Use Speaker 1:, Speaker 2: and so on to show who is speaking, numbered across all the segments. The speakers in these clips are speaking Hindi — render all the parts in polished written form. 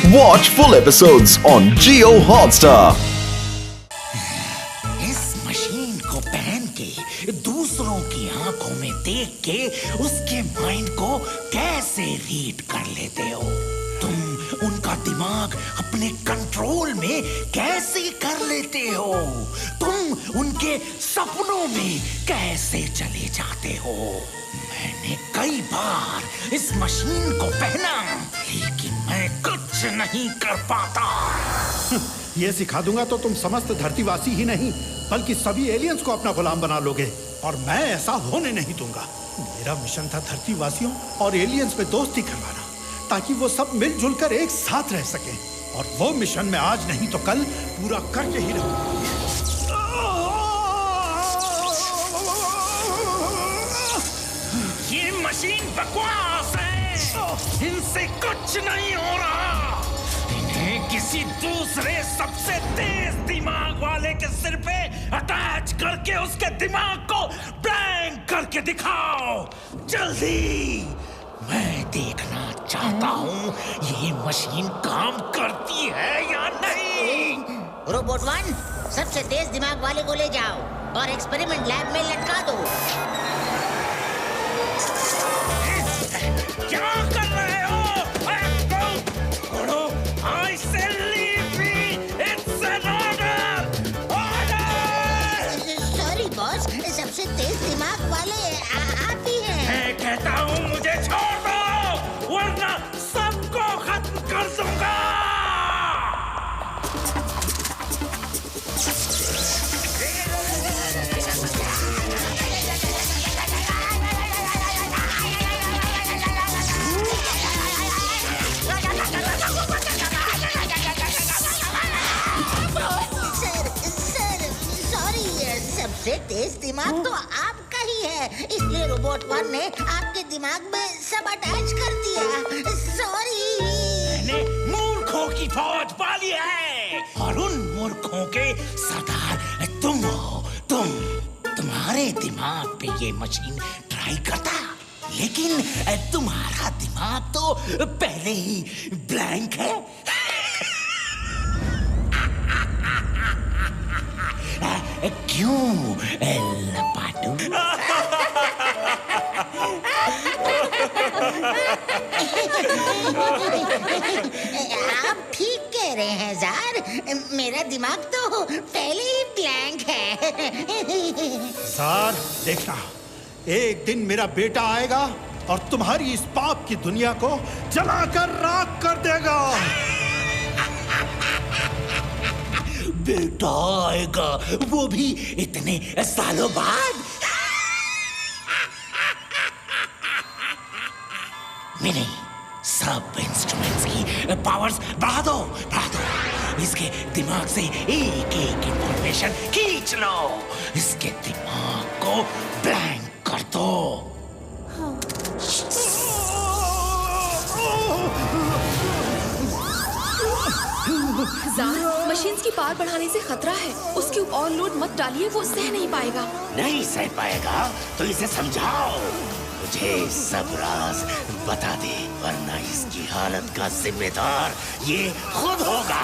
Speaker 1: Watch full episodes on Jio Hotstar.
Speaker 2: इस मशीन को पहन के दूसरों की आंखों में देख के उसके माइंड को कैसे रीड कर लेते हो? तुम उनका दिमाग अपने कंट्रोल में कैसे कर लेते हो? तुम उनके सपनों में कैसे चले जाते हो? मैंने कई बार इस मशीन को पहना, लेकिन मैं कुछ नहीं कर पाता।
Speaker 3: ये सिखा दूंगा तो तुम समस्त धरतीवासी ही नहीं बल्कि सभी एलियंस को अपना गुलाम बना लोगे, और मैं ऐसा होने नहीं दूंगा। मेरा मिशन था धरतीवासियों और एलियंस में दोस्ती करवाना, ताकि वो सब मिलजुल कर एक साथ रह सकें, और वो मिशन मैं आज नहीं तो कल पूरा करके ही रहूंगा।
Speaker 2: ये मशीन बकवास है, इनसे कुछ नहीं हो रहा। इन्हें किसी दूसरे सबसे तेज दिमाग वाले के सिर पे अटैच करके उसके दिमाग को ब्लैंक करके दिखाओ जल्दी। मैं देखना चाहता हूँ ये मशीन काम करती है या नहीं।
Speaker 4: रोबोट 1, सबसे तेज दिमाग वाले को ले जाओ और एक्सपेरिमेंट लैब में लटका दो।
Speaker 2: क्या कर रहे हो? I say leave me. It's an order. Order.
Speaker 4: Sorry boss, सबसे तेज दिमाग वाले आप ही हैं।
Speaker 2: मैं कहता हूँ मुझे छोड़ दो, वरना सबको खत्म कर दूंगा।
Speaker 4: सबसे तेज दिमाग तो आपका ही है, इसलिए रोबोट 1 ने आपके दिमाग में सब अटैच कर दिया। सॉरी।
Speaker 2: मैंने मूर्खों की फौज पाली है, और उन मूर्खों के सरदार तुम हो। तुम्हारे दिमाग पे ये मशीन ट्राई करता, लेकिन तुम्हारा दिमाग तो पहले ही ब्लैंक है। क्यों लपाटू?
Speaker 4: आप ठीक कह रहे हैं जार, मेरा दिमाग तो पहले ही ब्लैंक है।
Speaker 3: जार, देखना, एक दिन मेरा बेटा आएगा और तुम्हारी इस पाप की दुनिया को जलाकर राख कर देगा।
Speaker 2: बेटा आएगा, वो भी इतने सालों बाद? मिनी, सब इंस्ट्रूमेंट्स की पावर्स बढ़ा दो। इसके दिमाग से एक एक इंफॉर्मेशन खींच लो, इसके दिमाग को ब्लैंक कर दो।
Speaker 5: जार, मशीन्स की पावर बढ़ाने से खतरा है, उसके ऊपर और लोड मत डालिए, वो सह नहीं पाएगा।
Speaker 2: नहीं सह पाएगा तो इसे समझाओ, मुझे सब राज बता दे, वरना इसकी हालत का जिम्मेदार ये खुद होगा।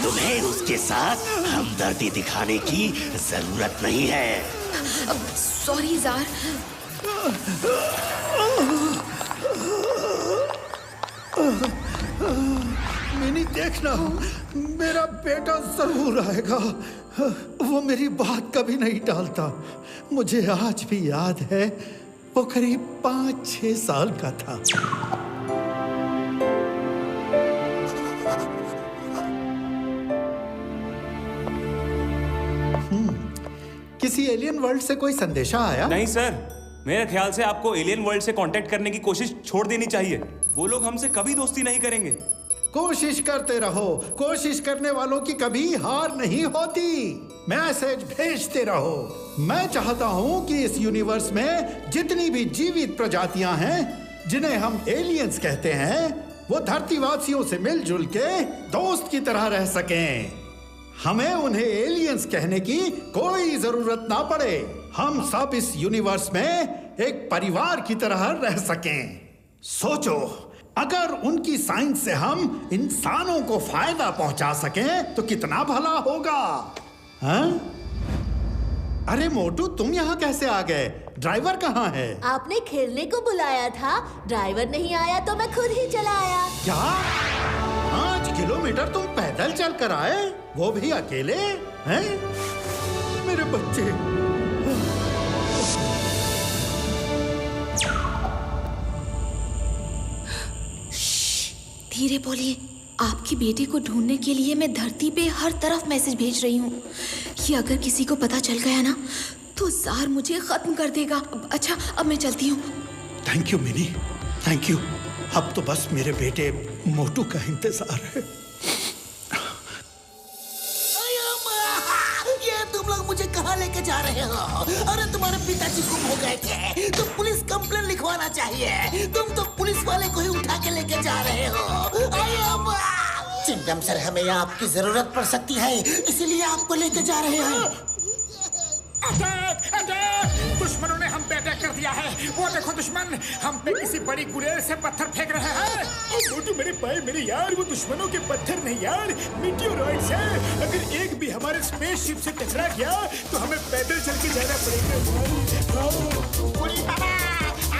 Speaker 2: तुम्हें उसके साथ हमदर्दी दिखाने की जरूरत नहीं है।
Speaker 5: Sorry jar.
Speaker 3: मिनी, देखना, मेरा बेटा जरूर आएगा। वो मेरी बात कभी नहीं टालता। मुझे आज भी याद है, वो करीब 5-6 साल का था। किसी एलियन वर्ल्ड से कोई संदेशा आया?
Speaker 6: नहीं सर, मेरे ख्याल से आपको एलियन वर्ल्ड से कांटेक्ट करने की कोशिश छोड़ देनी चाहिए। वो लोग हमसे कभी दोस्ती नहीं करेंगे।
Speaker 3: कोशिश करते रहो, कोशिश करने वालों की कभी हार नहीं होती। मैसेज भेजते रहो। मैं चाहता हूं कि इस यूनिवर्स में जितनी भी जीवित प्रजातियां हैं, जिन्हें हम एलियंस कहते हैं, वो धरतीवासियों से मिलजुल के दोस्त की तरह रह सकें। हमें उन्हें एलियंस कहने की कोई जरूरत ना पड़े। हम सब इस यूनिवर्स में एक परिवार की तरह रह सकें। सोचो, अगर उनकी साइंस से हम इंसानों को फायदा पहुंचा सकें तो कितना भला होगा। हाँ? अरे मोटू, तुम यहाँ कैसे आ गए? ड्राइवर कहाँ है?
Speaker 7: आपने खेलने को बुलाया था, ड्राइवर नहीं आया तो मैं खुद ही चला आया।
Speaker 3: क्या 5 किलोमीटर तुम पैदल चल कर आए, वो भी अकेले? हैं? मेरे बच्चे।
Speaker 5: धीरे बोलिए। आपकी बेटी को ढूंढने के लिए मैं धरती पे हर तरफ मैसेज भेज रही हूँ। ये अगर किसी को पता चल गया ना तो जार मुझे खत्म कर देगा। अच्छा, अब मैं चलती हूँ।
Speaker 3: Thank you mini, thank you. अब तो बस मेरे बेटे मोटू का इंतजार है।
Speaker 2: ये तुम लोग मुझे कहाँ लेके जा रहे हो? अरे तुम्हारे पिताजी गुम हो गए थे तो पुलिस कंप्लेंट लिखवाना चाहिए। तुम तो पुलिस वाले को ही उठा के लेके जा रहे हो। चिंगम सर, हमें आपकी जरूरत पड़ सकती है, इसीलिए आपको लेके जा रहे हैं।
Speaker 8: अटैक! अटैक! दुश्मनों ने हम पे अटैक कर दिया है। वो देखो दुश्मन हम पे किसी बड़ी गुलेर से पत्थर फेंक रहे हैं। मोटू मेरे भाई, मेरे यार, वो दुश्मनों के पत्थर नहीं यार, मीटियोरॉइड्स हैं। अगर एक भी हमारे स्पेसशिप से टकरा गया तो हमें पैदल चल के जाना पड़ेगा।
Speaker 2: पुलिस बाबा,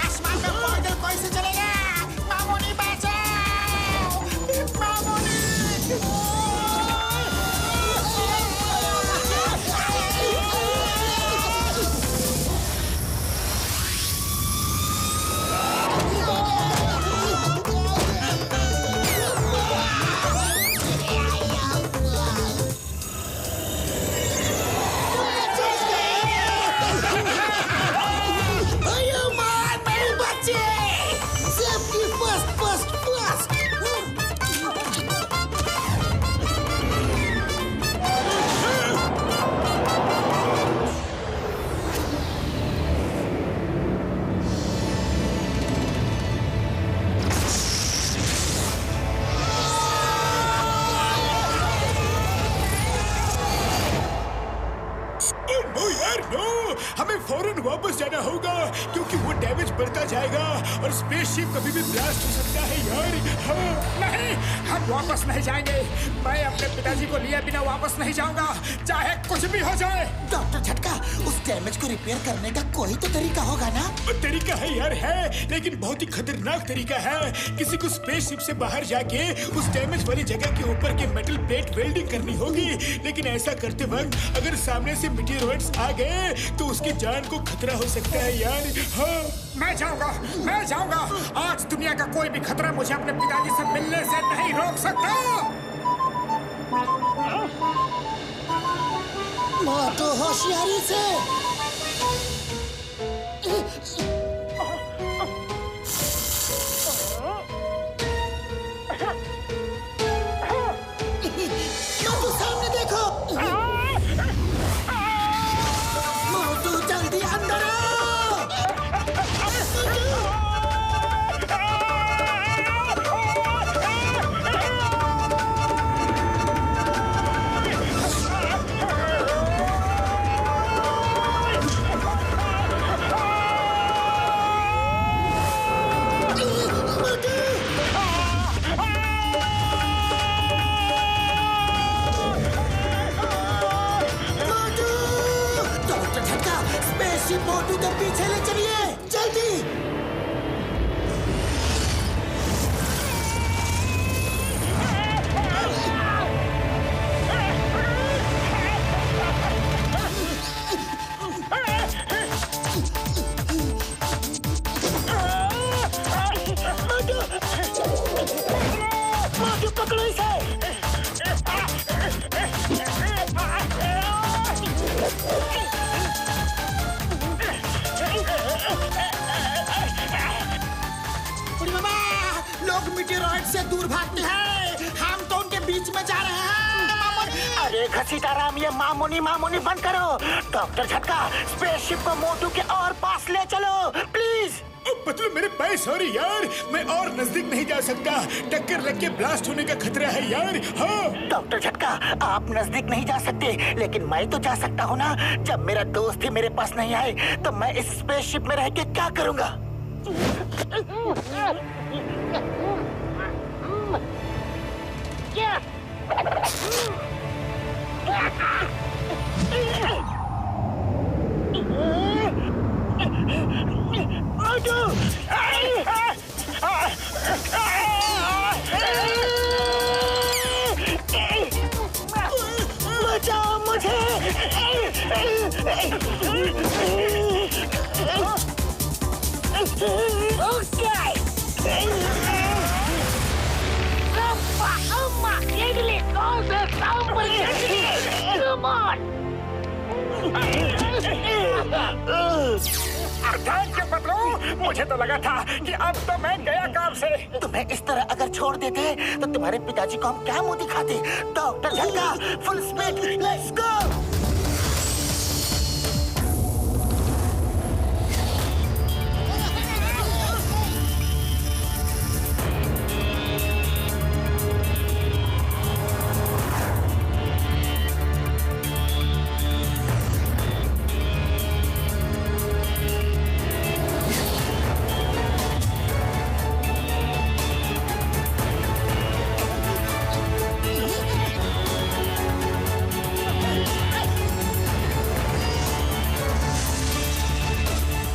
Speaker 2: आसमान में पैदल कैसे चलेगा? मामूनी बचाओ! मामूनी!
Speaker 8: हमें फौरन वापस जाना होगा क्योंकि वो डैमेज बढ़ता जाएगा और स्पेसशिप कभी भी ब्लास्ट हो सकता है यार। हाँ, नहीं, हम वापस नहीं जाएंगे। मैं अपने पिताजी को लिए बिना वापस नहीं जाऊंगा, चाहे कुछ भी हो जाए।
Speaker 2: डॉक्टर झटका, उस डैमेज को रिपेयर करने का कोई तो तरीका होगा ना?
Speaker 8: तरीका है यार, है, लेकिन बहुत ही खतरनाक तरीका है। किसी को स्पेसशिप से बाहर जाके उस डैमेज वाली जगह के ऊपर के मेटल प्लेट वेल्डिंग करनी होगी। लेकिन ऐसा करते वक्त अगर सामने से मीटियोरॉइड्स आ गए तो उसकी जान को खतरा हो सकता है यार। हाँ, मैं जाऊंगा, मैं जाऊंगा। आज दुनिया का कोई भी खतरा मुझे अपने पिताजी से मिलने से नहीं रोक सकता।
Speaker 2: मोटू होशियारी से। मोटू सामने देखो। मोटू जल्दी अंदर आओ। मोटू के पीछे ले चलिए, जल्दी। मोटू पकड़ो इसे। लोग मीटियोरॉइड से दूर भागते हैं, हम तो उनके बीच में जा रहे हैं। अरे घसीटाराम, ये मामूनी मामूनी बंद करो। डॉक्टर झटका, स्पेसशिप को मोटू के और पास ले चलो प्लीज।
Speaker 8: मतलब मेरे पैर, सॉरी यार, मैं और नजदीक नहीं जा सकता। टक्कर लग के ब्लास्ट होने का खतरा है यार। हाँ
Speaker 2: डॉक्टर झटका, आप नजदीक नहीं जा सकते, लेकिन मैं तो जा सकता हूँ ना। जब मेरा दोस्त ही मेरे पास नहीं आए तो मैं इस स्पेसशिप में रह के क्या करूँगा?
Speaker 8: थैंक यू पतलू, मुझे तो लगा था कि अब तो मैं गया काम से।
Speaker 4: तुम्हें इस तरह अगर छोड़ देते तो तुम्हारे पिताजी को हम क्या मुंह दिखाते। डॉक्टर झटका, full speed, let's go.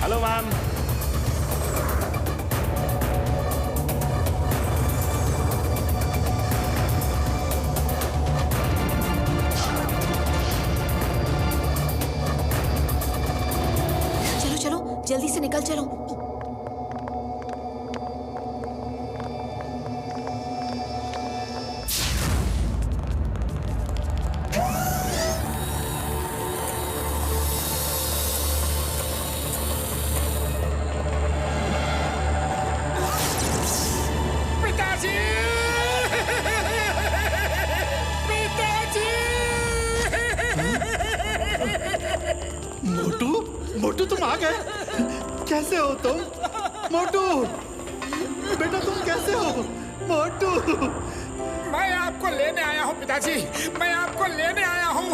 Speaker 6: Hello ma'am.
Speaker 5: चलो चलो जल्दी से निकल चलो।
Speaker 8: पिताजी, पिताजी।
Speaker 3: मोटू, मोटू तुम आ गए। कैसे हो तुम? मोटू, बेटा तुम कैसे हो? मोटू,
Speaker 8: मैं आपको लेने आया हूँ पिताजी, मैं आपको लेने आया हूँ।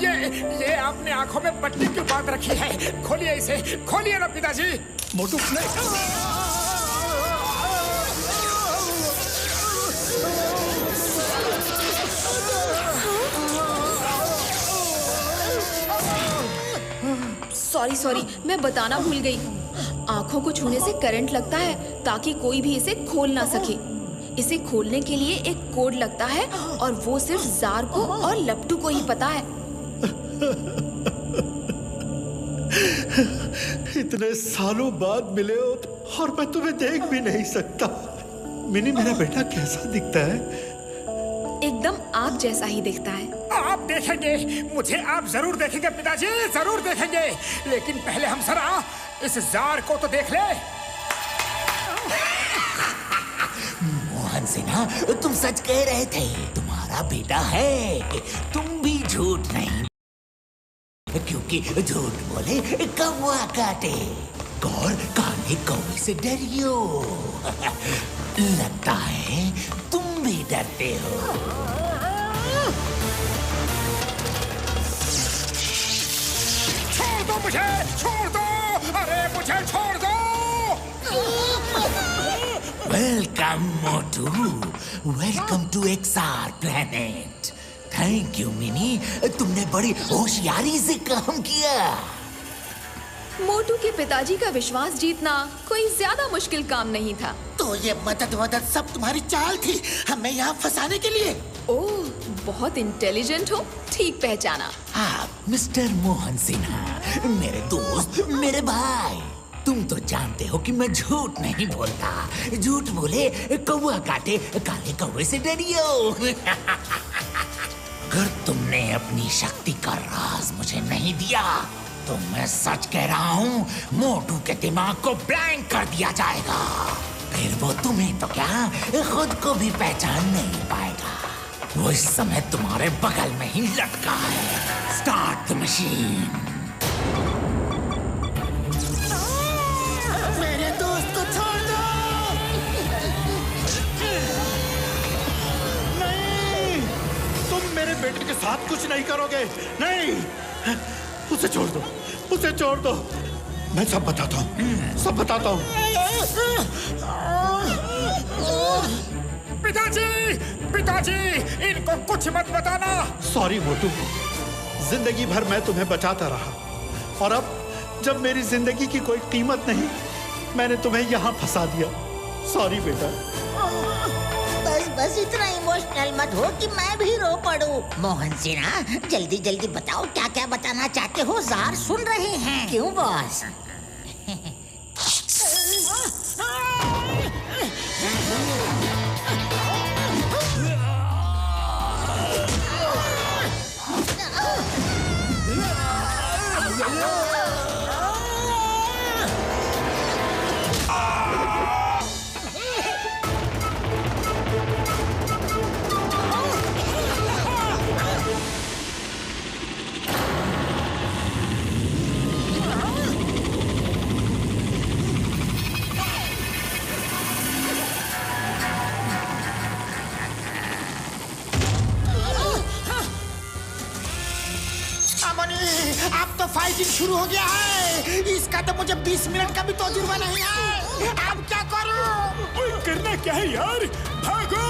Speaker 8: ये आपने आंखों में पट्टी क्यों बांध रखी है? खोलिए इसे, खोलिए ना पिताजी।
Speaker 3: मोटू
Speaker 5: सॉरी सॉरी, मैं बताना भूल गई। आंखों को छूने से करंट लगता है ताकि कोई भी इसे खोल ना सके। इसे खोलने के लिए एक कोड लगता है और वो सिर्फ जार को और लपटू को ही पता है।
Speaker 3: इतने सालों बाद मिले हो और मैं तुम्हें देख भी नहीं सकता। मिनी, मेरा बेटा कैसा दिखता है?
Speaker 5: एकदम आप जैसा ही दिखता है।
Speaker 8: आप देखेंगे, मुझे आप जरूर देखेंगे पिताजी, जरूर देखेंगे। लेकिन पहले हम जरा इस जार को तो देख ले।
Speaker 2: मोहन सिन्हा, तुम सच कह रहे थे, तुम्हारा बेटा है। तुम भी झूठ नहीं, क्योंकि झूठ बोले कौवा काटे। और काले कौवे से डरियो। लगता है तुम भी डरते हो।
Speaker 8: छोड़ दो मुझे, छोड़ दो, अरे मुझे छोड़ दो।
Speaker 2: Welcome Motu, welcome to XR planet. Thank you Mini, तुमने बड़ी होशियारी से काम किया।
Speaker 5: मोटू के पिताजी का विश्वास जीतना कोई ज्यादा मुश्किल काम नहीं था।
Speaker 4: तो ये मदद सब तुम्हारी चाल थी, हमें यहाँ फंसाने के लिए।
Speaker 5: ओह, बहुत इंटेलिजेंट हो, ठीक पहचाना।
Speaker 2: आप मिस्टर मोहन सिन्हा, मेरे दोस्त, मेरे भाई। तुम तो जानते हो कि मैं झूठ नहीं बोलता। झूठ बोले कौवा काटे, काले कौवे से डरियो। अगर तुमने अपनी शक्ति का राज मुझे नहीं दिया तो मैं सच कह रहा हूँ, मोटू के दिमाग को ब्लैंक कर दिया जाएगा। फिर वो तुम्हें तो क्या, खुद को भी पहचान नहीं पाएगा। वो इस समय तुम्हारे बगल में ही लटका है। Start the machine.
Speaker 4: मेरे दोस्त को छोड़ दो।
Speaker 3: नहीं, तुम मेरे बेटे के साथ कुछ नहीं करोगे। नहीं, उसे छोड़ दो, उसे छोड़ दो। मैं सब बताता हूँ, सब बताता हूँ।
Speaker 8: पिताजी, पिताजी, इनको कुछ मत बताना।
Speaker 3: सॉरी मोटू, जिंदगी भर मैं तुम्हें बचाता रहा और अब जब मेरी जिंदगी की कोई कीमत नहीं, मैंने तुम्हें यहाँ फंसा दिया। सॉरी बेटा।
Speaker 4: बस बस इतना इमोशनल मत हो कि मैं भी रो पड़ूं। मोहन सिन्हा, जल्दी जल्दी बताओ क्या क्या बताना चाहते हो, जार सुन रहे हैं। क्यों बॉस?
Speaker 8: अब तो फाइटिंग शुरू हो गया है। इसका तो मुझे 20 मिनट का भी तजुर्बा नहीं है। अब क्या करूं? करना क्या है यार? भागो!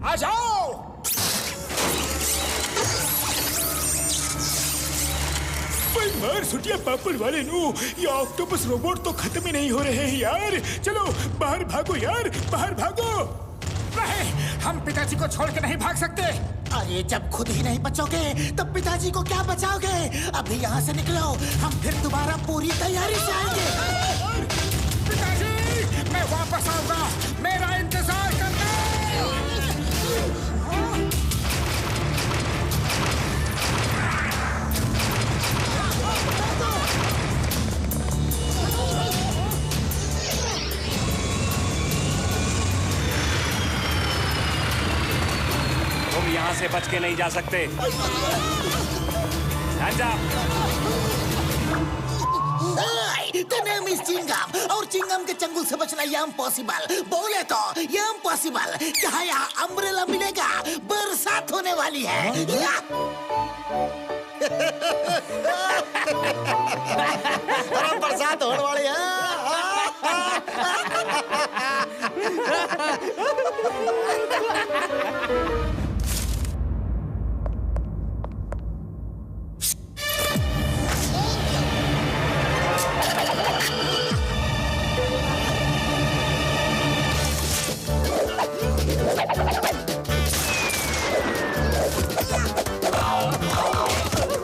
Speaker 8: आ जाओ! मार सुटिया पापड़ वाले नु, ये ऑक्टोपस रोबोट तो खत्म ही नहीं हो रहे हैं यार। चलो बाहर भागो यार, बाहर भागो। नहीं, हम पिताजी को छोड़ के नहीं भाग सकते। अरे जब खुद ही नहीं बचोगे तब पिताजी को क्या बचाओगे? अभी यहाँ से निकलो, हम फिर दोबारा पूरी तैयारी से आएंगे। पिताजी, मैं वापस आऊंगा, मेरा इंतजार करना।
Speaker 6: तुम यहाँ से बच के नहीं जा सकते।
Speaker 2: The name is चिंगम, और चिंगम के चंगुल से बचना ये इम्पॉसिबल। बोले तो ये इम्पॉसिबल। क्या यहाँ अम्ब्रेला मिलेगा? बरसात होने वाली है।
Speaker 9: अरे बरसात होने वाली है।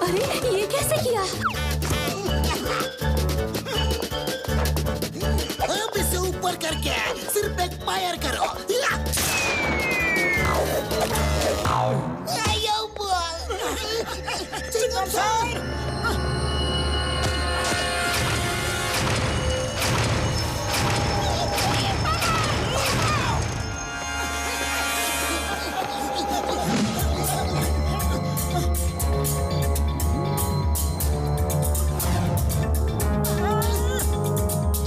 Speaker 7: अरे ये कैसे किया?
Speaker 2: अब इसे ऊपर करके सिर्फ एक फायर करो। चिंगम सर!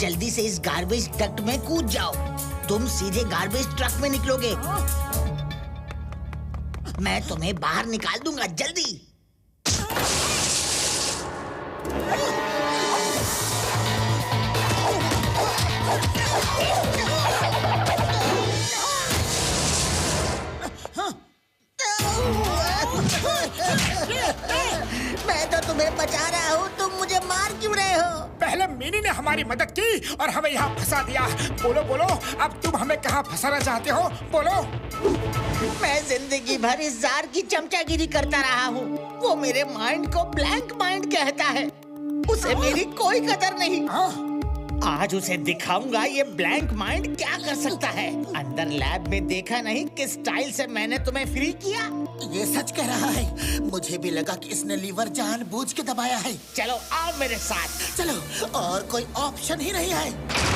Speaker 2: जल्दी से इस गार्बेज डक्ट में कूद जाओ। तुम सीधे गार्बेज ट्रक में निकलोगे। मैं तुम्हें बाहर निकाल दूंगा, जल्दी। मैं तो तुम्हें बचा रहा हूँ, तुम मुझे मार क्यों रहे हो?
Speaker 8: पहले मिनी ने हमारी मदद की और हमें यहाँ फंसा दिया। बोलो बोलो, अब तुम हमें कहाँ फंसाना चाहते हो? बोलो।
Speaker 2: मैं जिंदगी भर इस जार की चमचागिरी करता रहा हूँ। वो मेरे माइंड को ब्लैंक माइंड कहता है। उसे मेरी कोई कदर नहीं। आज उसे दिखाऊंगा ये ब्लैंक माइंड क्या कर सकता है। अंदर लैब में देखा नहीं किस स्टाइल से मैंने तुम्हें फ्री किया।
Speaker 9: ये सच कह रहा है। मुझे भी लगा कि इसने लीवर जानबूझ के दबाया है।
Speaker 2: चलो आओ मेरे साथ।
Speaker 9: चलो, और कोई ऑप्शन ही नहीं है।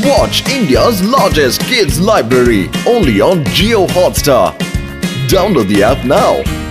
Speaker 1: Watch India's largest kids library only on Jio Hotstar. Download the app now.